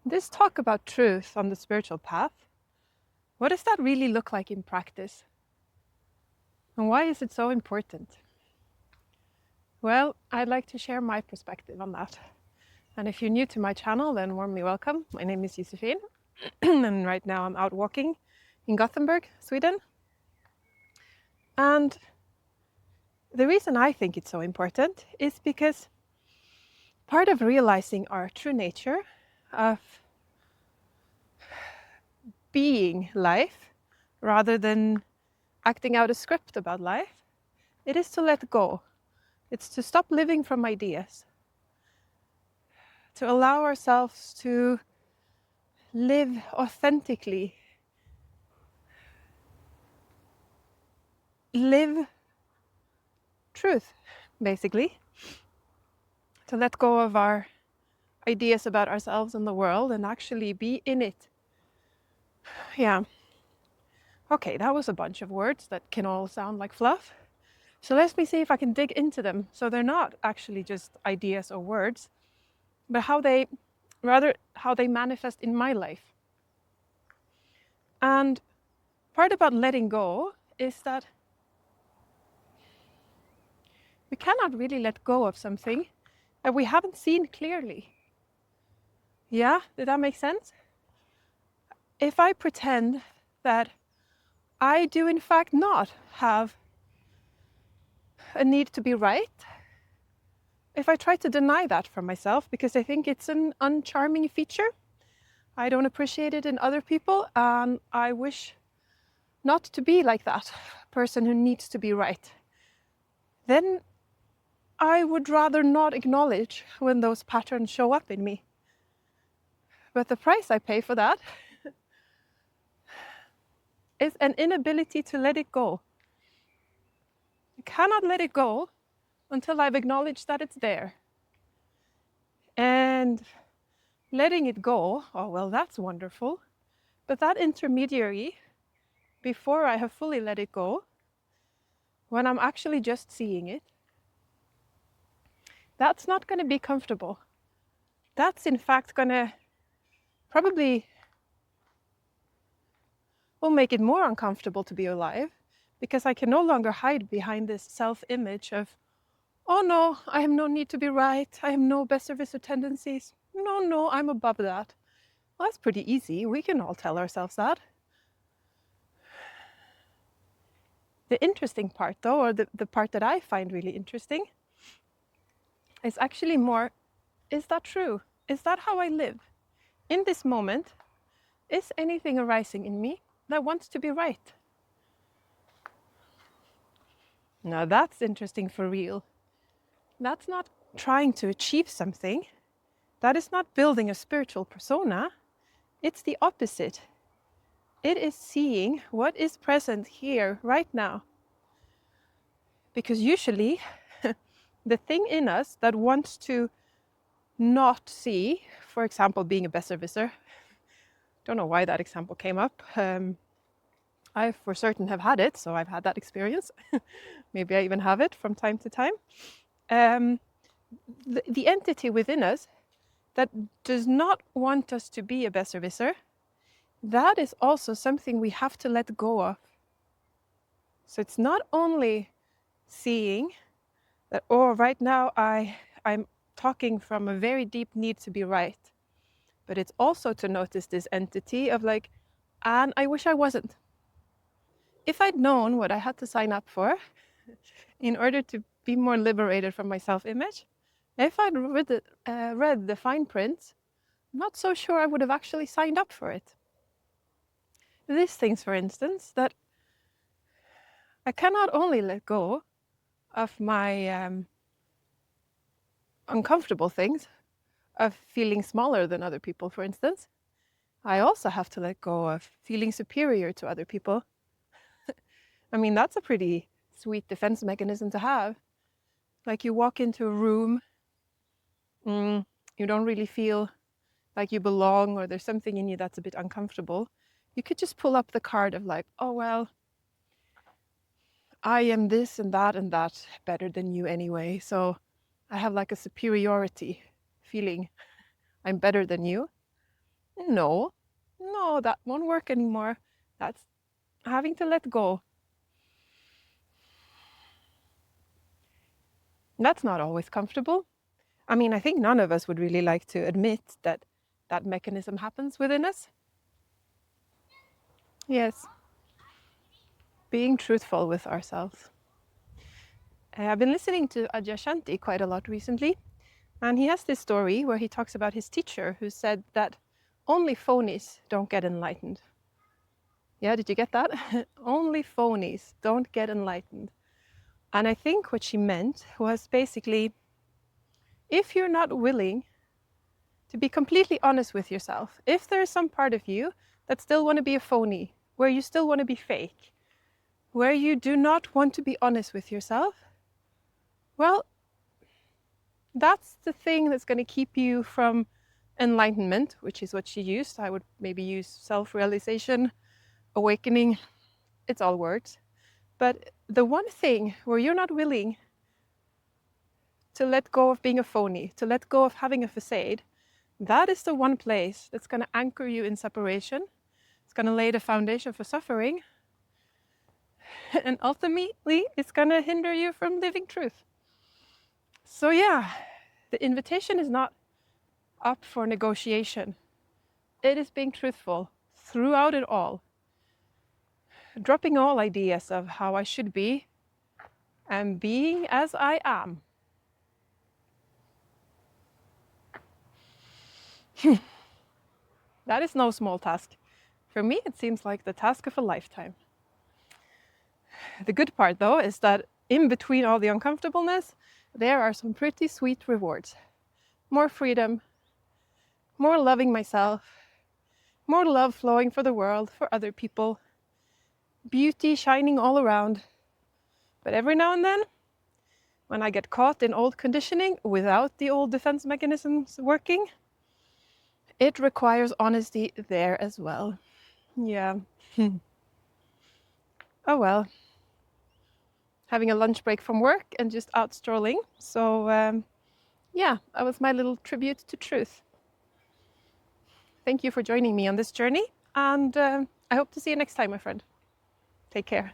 This talk about truth on the spiritual path, what does that really look like in practice? And why is it so important? Well, I'd like to share my perspective on that. And if you're new to my channel, then warmly welcome. My name is Josephine, and right now I'm out walking in Gothenburg, Sweden. And the reason I think it's so important is because part of realizing our true nature of being life rather than acting out a script about life, it is to let go. It's to stop living from ideas, to allow ourselves to live authentically, live truth, basically, to let go of our ideas about ourselves and the world and actually be in it. Yeah. Okay, that was a bunch of words that can all sound like fluff. So let me see if I can dig into them. So they're not actually just ideas or words, but how they manifest in my life. And part about letting go is that we cannot really let go of something that we haven't seen clearly. Yeah, did that make sense? If I pretend that I do in fact not have a need to be right, if I try to deny that from myself because I think it's an uncharming feature, I don't appreciate it in other people, and I wish not to be like that person who needs to be right, then I would rather not acknowledge when those patterns show up in me. But the price I pay for that is an inability to let it go. I cannot let it go until I've acknowledged that it's there. And letting it go, oh, well, that's wonderful. But that intermediary, before I have fully let it go, when I'm actually just seeing it, that's not going to be comfortable. That's in fact going to probably will make it more uncomfortable to be alive, because I can no longer hide behind this self-image of, oh no, I have no need to be right, I have no besserwisser tendencies, no, I'm above that. Well, that's pretty easy, we can all tell ourselves that. The interesting part though, or the part that I find really interesting, is actually more, is that true? Is that how I live? In this moment, is anything arising in me that wants to be right? Now that's interesting for real. That's not trying to achieve something. That is not building a spiritual persona. It's the opposite. It is seeing what is present here, right now. Because usually, the thing in us that wants to not see, for example, being a besserwisser, don't know why that example came up. I for certain have had it, so I've had that experience. Maybe I even have it from time to time. The entity within us that does not want us to be a besserwisser, that is also something we have to let go of. So it's not only seeing that, oh, right now I'm talking from a very deep need to be right, but it's also to notice this entity of like, and I wish I wasn't. If I'd known what I had to sign up for in order to be more liberated from my self-image, if I'd read the fine print, I'm not so sure I would have actually signed up for it. These things, for instance, that I cannot only let go of my uncomfortable things, of feeling smaller than other people, for instance, I also have to let go of feeling superior to other people. I mean, that's a pretty sweet defense mechanism to have. Like you walk into a room, you don't really feel like you belong, or there's something in you that's a bit uncomfortable. You could just pull up the card of like, oh, well, I am this and that better than you anyway. So I have like a superiority feeling. I'm better than you. No, that won't work anymore. That's having to let go. That's not always comfortable. I mean, I think none of us would really like to admit that that mechanism happens within us. Yes, being truthful with ourselves. I've been listening to Adyashanti quite a lot recently, and he has this story where he talks about his teacher who said that only phonies don't get enlightened. Yeah, did you get that? Only phonies don't get enlightened. And I think what she meant was basically, if you're not willing to be completely honest with yourself, if there's some part of you that still want to be a phony, where you still want to be fake, where you do not want to be honest with yourself, well, that's the thing that's going to keep you from enlightenment, which is what she used. I would maybe use self-realization, awakening. It's all words. But the one thing where you're not willing to let go of being a phony, to let go of having a facade, that is the one place that's going to anchor you in separation. It's going to lay the foundation for suffering. And ultimately, it's going to hinder you from living truth. So yeah, the invitation is not up for negotiation. It is being truthful throughout it all. Dropping all ideas of how I should be and being as I am. That is no small task. For me, it seems like the task of a lifetime. The good part, though, is that in between all the uncomfortableness, there are some pretty sweet rewards. More freedom, more loving myself, more love flowing for the world, for other people, beauty shining all around. But every now and then, when I get caught in old conditioning without the old defense mechanisms working, it requires honesty there as well. Yeah. Oh well. Having a lunch break from work and just out strolling. So yeah, that was my little tribute to truth. Thank you for joining me on this journey, and I hope to see you next time, my friend. Take care.